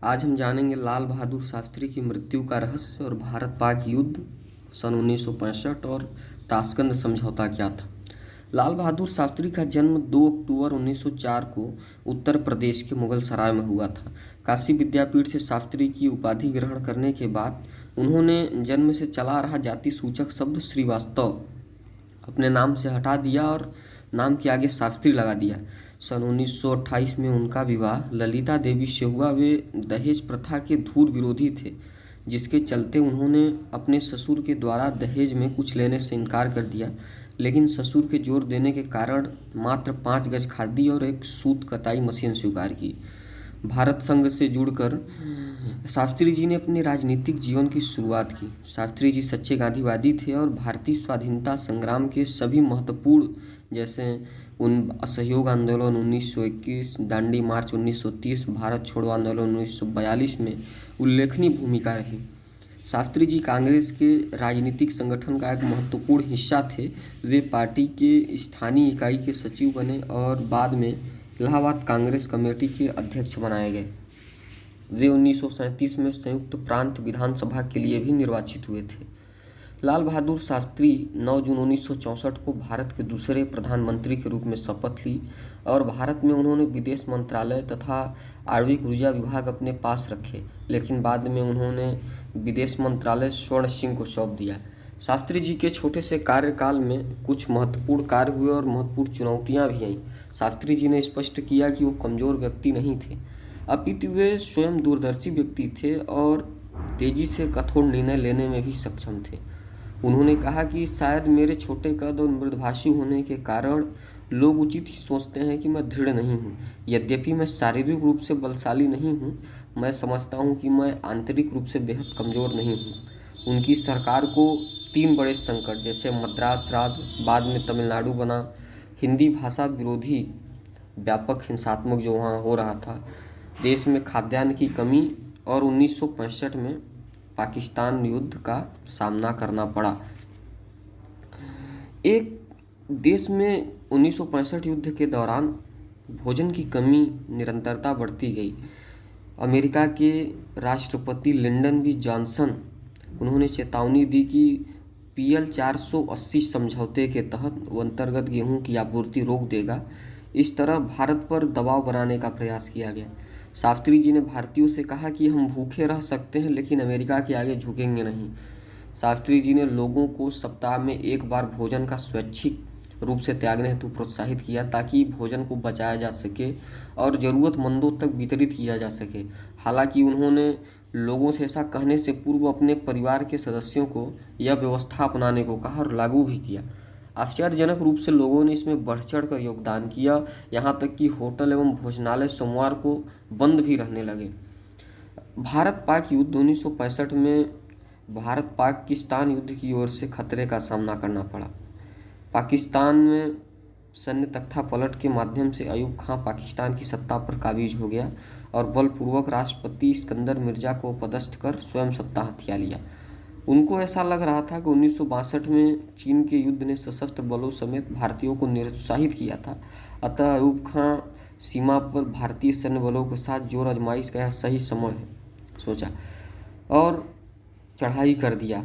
आज हम जानेंगे लाल बहादुर शास्त्री की मृत्यु का रहस्य और भारत पाक युद्ध सन 1965 और ताशकंद समझौता क्या था। लाल बहादुर शास्त्री का जन्म 2 अक्टूबर 1904 को उत्तर प्रदेश के मुगल सराय में हुआ था। काशी विद्यापीठ से शास्त्री की उपाधि ग्रहण करने के बाद उन्होंने जन्म से चला रहा जाति सूचक शब्द श्रीवास्तव अपने नाम से हटा दिया और नाम के आगे शास्त्री लगा दिया। सन 1928 में उनका विवाह ललिता देवी से हुआ। वे दहेज प्रथा के धूर विरोधी थे, जिसके चलते उन्होंने अपने ससुर के द्वारा दहेज में कुछ लेने से इनकार कर दिया, लेकिन ससुर के जोर देने के कारण मात्र 5 गज खादी और एक सूत कताई मशीन स्वीकार की। भारत संघ से जुड़कर शास्त्री जी ने अपने राजनीतिक जीवन की शुरुआत की। शास्त्री जी सच्चे गांधीवादी थे और भारतीय स्वाधीनता संग्राम के सभी महत्वपूर्ण, जैसे असहयोग आंदोलन 1921, दांडी मार्च 1930, भारत छोड़ो आंदोलन 1942 में उल्लेखनीय भूमिका रही। शास्त्री जी कांग्रेस के राजनीतिक संगठन का एक महत्वपूर्ण हिस्सा थे। वे पार्टी के स्थानीय इकाई के सचिव बने और बाद में इलाहाबाद कांग्रेस कमेटी के अध्यक्ष बनाए गए। वे 1937 में संयुक्त प्रांत विधानसभा के लिए भी निर्वाचित हुए थे। लाल बहादुर शास्त्री 9 जून 1964 को भारत के दूसरे प्रधानमंत्री के रूप में शपथ ली और भारत में उन्होंने विदेश मंत्रालय तथा आणविक ऊर्जा विभाग अपने पास रखे, लेकिन बाद में उन्होंने विदेश मंत्रालय स्वर्ण सिंह को सौंप दिया। शास्त्री जी के छोटे से कार्यकाल में कुछ महत्वपूर्ण कार्य हुए और महत्वपूर्ण चुनौतियां भी आईं। शास्त्री जी ने स्पष्ट किया कि वो कमजोर व्यक्ति नहीं थे, अपितु वे स्वयं दूरदर्शी व्यक्ति थे और तेजी से कठोर निर्णय लेने में भी सक्षम थे। उन्होंने कहा कि शायद मेरे छोटे कद और मृदभाषी होने के कारण लोग उचित ही सोचते हैं कि मैं दृढ़ नहीं हूँ। यद्यपि मैं शारीरिक रूप से बलशाली नहीं हूँ, मैं समझता हूँ कि मैं आंतरिक रूप से बेहद कमज़ोर नहीं हूँ। उनकी सरकार को 3 बड़े संकट, जैसे मद्रास राज, बाद में तमिलनाडु बना, हिंदी भाषा विरोधी व्यापक हिंसात्मक जो वहाँ हो रहा था, देश में खाद्यान्न की कमी और 1965 में पाकिस्तान युद्ध का सामना करना पड़ा। एक देश में 1965 युद्ध के दौरान भोजन की कमी निरंतरता बढ़ती गई। अमेरिका के राष्ट्रपति लिंडन बी जॉनसन उन्होंने चेतावनी दी कि PL 480 समझौते के तहत वो अंतर्गत गेहूं की आपूर्ति रोक देगा। इस तरह भारत पर दबाव बनाने का प्रयास किया गया। शास्त्री जी ने भारतीयों से कहा कि हम भूखे रह सकते हैं, लेकिन अमेरिका के आगे झुकेंगे नहीं। शास्त्री जी ने लोगों को सप्ताह में 1 बार भोजन का स्वैच्छिक रूप से त्यागने हेतु प्रोत्साहित किया, ताकि भोजन को बचाया जा सके और ज़रूरतमंदों तक वितरित किया जा सके। हालांकि उन्होंने लोगों से ऐसा कहने से पूर्व अपने परिवार के सदस्यों को यह व्यवस्था अपनाने को कहा और लागू भी किया। आश्चर्यजनक रूप से लोगों ने इसमें बढ़ चढ़ कर योगदान किया, यहाँ तक कि होटल एवं भोजनालय सोमवार को बंद भी रहने लगे। भारत पाक युद्ध 1965 में भारत पाकिस्तान युद्ध की ओर से खतरे का सामना करना पड़ा। पाकिस्तान में सैन्य तख्तापलट के माध्यम से अयूब खां पाकिस्तान की सत्ता पर काबिज हो गया और बलपूर्वक राष्ट्रपति इस्कंदर मिर्जा को पदस्थ कर स्वयं सत्ता हथिया लिया। उनको ऐसा लग रहा था कि 1962 में चीन के युद्ध ने सशस्त्र बलों समेत भारतीयों को निरुत्साहित किया था, अतः अयूब खां सीमा पर भारतीय सैन्य बलों के साथ जोर आजमाइश का यह सही समय है सोचा और चढ़ाई कर दिया।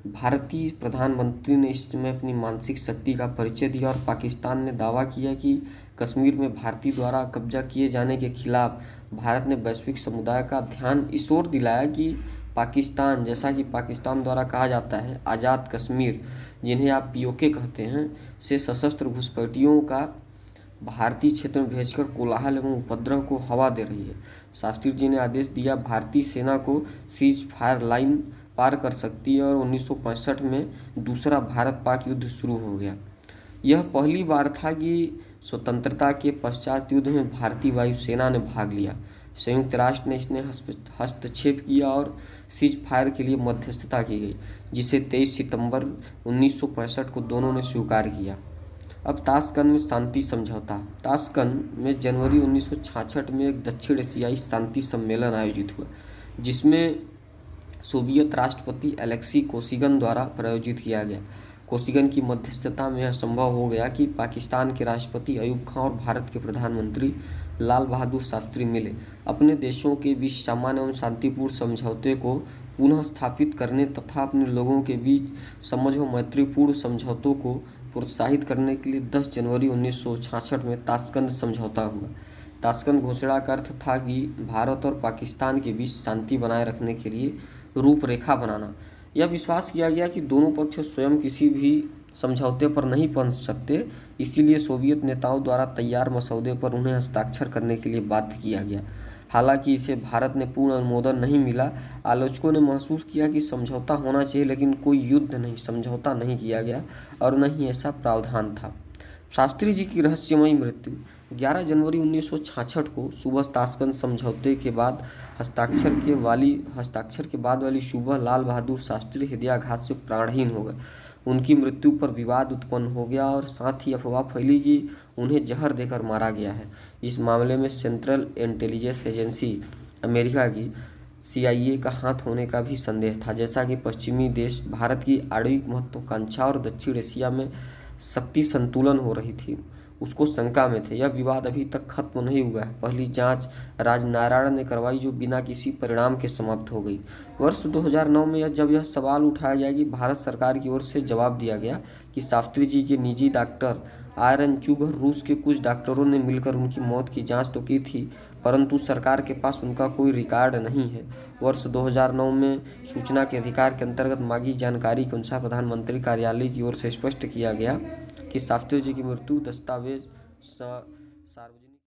भारतीय प्रधानमंत्री ने इस समय अपनी मानसिक शक्ति का परिचय दिया और पाकिस्तान ने दावा किया कि कश्मीर में भारतीय द्वारा कब्जा किए जाने के खिलाफ भारत ने वैश्विक समुदाय का ध्यान इस ओर दिलाया कि पाकिस्तान, जैसा कि पाकिस्तान द्वारा कहा जाता है, आज़ाद कश्मीर, जिन्हें आप POK कहते हैं, से सशस्त्र घुसपैठियों का भारतीय क्षेत्र में भेजकर कोलाहल एवं उपद्रव को हवा दे रही है। शास्त्री जी ने आदेश दिया भारतीय सेना को सीज फायर लाइन पार कर सकती है और 1965 में दूसरा भारत पाक युद्ध शुरू हो गया। यह पहली बार था कि स्वतंत्रता के पश्चात युद्ध में भारतीय वायुसेना ने भाग लिया। संयुक्त राष्ट्र ने इसने हस्तक्षेप किया और सीज फायर के लिए मध्यस्थता की गई, जिसे 23 सितंबर 1965 को दोनों ने स्वीकार किया। अब ताशकंद में शांति समझौता। ताशकंद में जनवरी 1966 में एक दक्षिण एशियाई शांति सम्मेलन आयोजित हुआ, जिसमें सोवियत राष्ट्रपति अलेक्सी कोसिगिन द्वारा प्रायोजित किया गया। कोसिगिन की मध्यस्थता में यह संभव हो गया कि पाकिस्तान के राष्ट्रपति अयूब खां और भारत के प्रधानमंत्री लाल बहादुर शास्त्री मिले। अपने देशों के बीच सामान्य एवं शांतिपूर्ण समझौते को पुनः स्थापित करने तथा अपने लोगों के बीच समझ व मैत्रीपूर्ण समझौतों को प्रोत्साहित करने के लिए 10 जनवरी 1966 में ताशकंद समझौता हुआ। ताशकंद घोषणा का अर्थ था कि भारत और पाकिस्तान के बीच शांति बनाए रखने के लिए रूपरेखा बनाना। यह विश्वास किया गया कि दोनों पक्ष स्वयं किसी भी समझौते पर नहीं पहुंच सकते, इसीलिए सोवियत नेताओं द्वारा तैयार मसौदे पर उन्हें हस्ताक्षर करने के लिए बाध्य किया गया। हालांकि इसे भारत ने पूर्ण अनुमोदन नहीं मिला। आलोचकों ने महसूस किया कि समझौता होना चाहिए, लेकिन कोई युद्ध नहीं, समझौता नहीं किया गया और न ही ऐसा प्रावधान था। शास्त्री जी की रहस्यमयी मृत्यु 11 जनवरी 1966 को सुबह ताशकंद समझौते के बाद हस्ताक्षर के बाद वाली सुबह लाल बहादुर शास्त्री हृदयाघात से प्राणहीन हो गए। उनकी मृत्यु पर विवाद उत्पन्न हो गया और साथ ही अफवाह फैली कि उन्हें जहर देकर मारा गया है। इस मामले में सेंट्रल इंटेलिजेंस एजेंसी अमेरिका की CIA का हाथ होने का भी संदेह था। जैसा कि पश्चिमी देश भारत की आणविक महत्वाकांक्षा और दक्षिण एशिया में शक्ति संतुलन हो रही थी, उसको शंका में थे। यह विवाद अभी तक खत्म नहीं हुआ है। पहली जांच राजनारायण ने करवाई, जो बिना किसी परिणाम के समाप्त हो गई। वर्ष 2009 में जब यह सवाल उठाया गया कि भारत सरकार की ओर से जवाब दिया गया कि शास्त्री जी के निजी डॉक्टर आयरन चुग और रूस के कुछ डॉक्टरों ने मिलकर उनकी मौत की जांच तो की थी, परंतु सरकार के पास उनका कोई रिकॉर्ड नहीं है। वर्ष 2009 में सूचना के अधिकार के अंतर्गत मांगी जानकारी के अनुसार प्रधानमंत्री कार्यालय की ओर से स्पष्ट किया गया कि शास्त्री जी की मृत्यु दस्तावेज सार्वजनिक